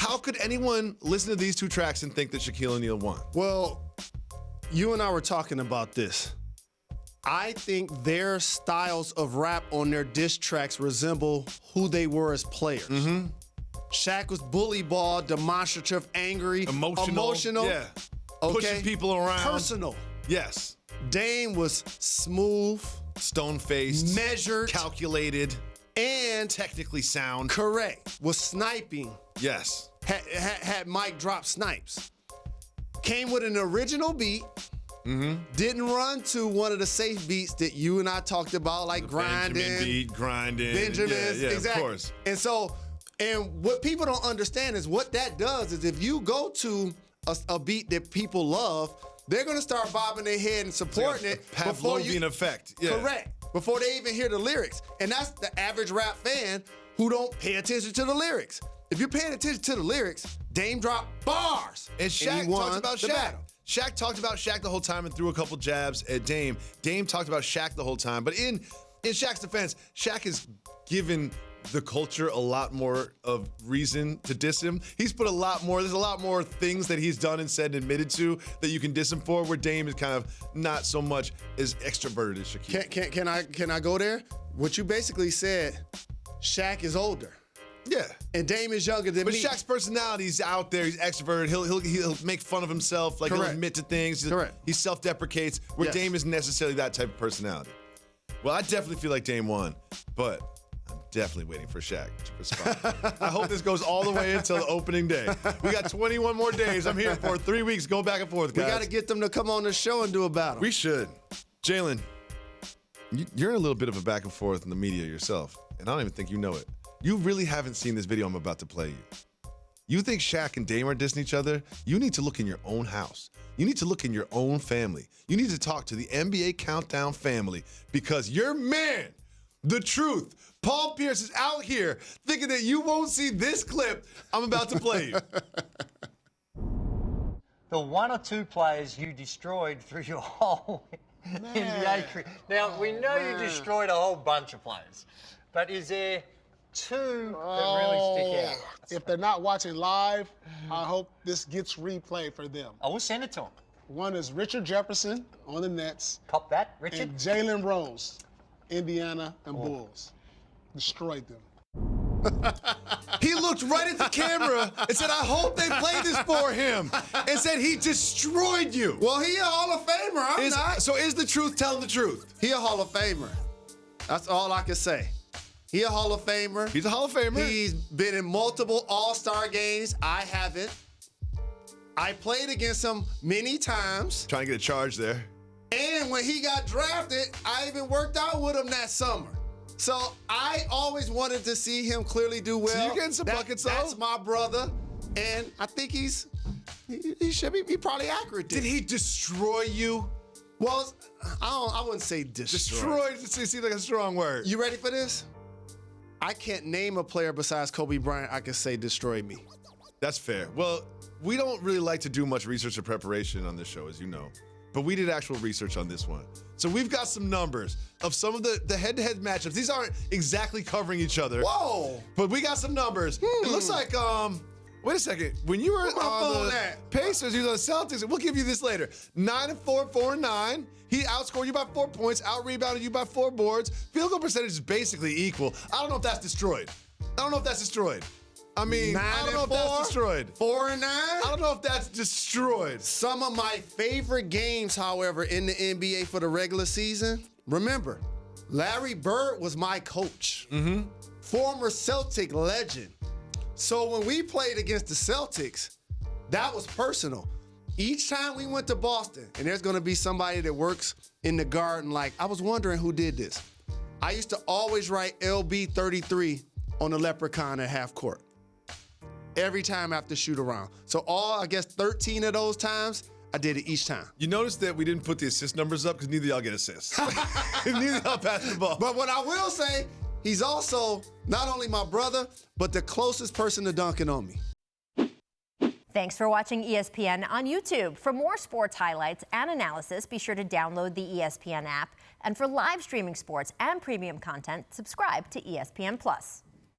How could anyone listen to these two tracks and think that Shaquille O'Neal won? Well, you and I were talking about this. I think their styles of rap on their diss tracks resemble who they were as players. Mm-hmm. Shaq was bully ball, demonstrative, angry, emotional. Yeah. Okay. Pushing people around. Personal. Yes. Dame was smooth, stone-faced, measured, calculated, and technically sound. Correct. Was sniping. Yes. Had Mike drop snipes. Came with an original beat. Mm-hmm. Didn't run to one of the safe beats that you and I talked about, like the grinding. Benjamin beat, grinding. Benjamin's, yeah, exactly. Of course. And what people don't understand is what that does is if you go to a beat that people love, they're gonna start bobbing their head and supporting it before you. Pavlovian effect. Yeah. Correct. Before they even hear the lyrics. And that's the average rap fan who don't pay attention to the lyrics. If you're paying attention to the lyrics, Dame dropped bars. And Shaq talked about Shaq. Battle. Shaq talked about Shaq the whole time and threw a couple jabs at Dame. Dame talked about Shaq the whole time. But in Shaq's defense, Shaq has given the culture a lot more of reason to diss him. He's put there's a lot more things that he's done and said and admitted to that you can diss him for, where Dame is kind of not so much as extroverted as Shaquille. Can I go there? What you basically said, Shaq is older. Yeah. And Dame is younger than me. But Shaq's personality, he's out there, he's extroverted, he'll make fun of himself, like he'll admit to things. Correct. He self-deprecates, where Dame isn't necessarily that type of personality. Well, I definitely feel like Dame won, but I'm definitely waiting for Shaq to respond. I hope this goes all the way until the opening day. We got 21 more days. I'm here for 3 weeks. Go back and forth, guys. We got to get them to come on the show and do a battle. We should. Jalen, you're in a little bit of a back and forth in the media yourself, and I don't even think you know it. You really haven't seen this video I'm about to play you. You think Shaq and Dame are dissing each other? You need to look in your own house. You need to look in your own family. You need to talk to the NBA Countdown family, because your man, the truth, Paul Pierce, is out here thinking that you won't see this clip I'm about to play you. The one or two players you destroyed through your whole NBA career. Now, we know you destroyed a whole bunch of players, but is there two that really stick out? If they're not watching live, I hope this gets replayed for them. I will send it to them. One is Richard Jefferson on the Nets. Cop that, Richard. And Jalen Rose, Indiana and Bulls. Destroyed them. He looked right at the camera and said, I hope they play this for him, and said he destroyed you. Well, he a Hall of Famer. I'm not. So is the truth telling the truth? He a Hall of Famer. That's all I can say. He a Hall of Famer. He's a Hall of Famer. He's been in multiple All-Star games. I haven't. I played against him many times. Trying to get a charge there. And when he got drafted, I even worked out with him that summer. So I always wanted to see him clearly do well. So you're getting some buckets, though? That's my brother. And I think he should be probably accurate. Did he destroy you? Well, I wouldn't say destroy. Destroyed seems like a strong word. You ready for this? I can't name a player besides Kobe Bryant I can say destroyed me. That's fair. Well, we don't really like to do much research or preparation on this show, as you know. But we did actual research on this one. So we've got some numbers of some of the head-to-head matchups. These aren't exactly covering each other. Whoa! But we got some numbers. It looks like, wait a second. When you were on the Pacers, you were on the Celtics, we'll give you this later. 9-4, 4-9. He outscored you by 4 points, out-rebounded you by 4 boards. Field goal percentage is basically equal. I don't know if that's destroyed. I mean, I don't know if that's destroyed. 4-9? I don't know if that's destroyed. Some of my favorite games, however, in the NBA for the regular season, remember, Larry Bird was my coach. Former Celtic legend. So when we played against the Celtics, that was personal. Each time we went to Boston, and there's gonna be somebody that works in the garden, like, I was wondering who did this. I used to always write LB33 on the leprechaun at half court. Every time after shoot around. So I guess 13 of those times, I did it each time. You notice that we didn't put the assist numbers up because neither of y'all get assists. Neither of y'all pass the ball. But what I will say, he's also not only my brother, but the closest person to dunking on me. Thanks for watching ESPN on YouTube. For more sports highlights and analysis, be sure to download the ESPN app. And for live streaming sports and premium content, subscribe to ESPN+.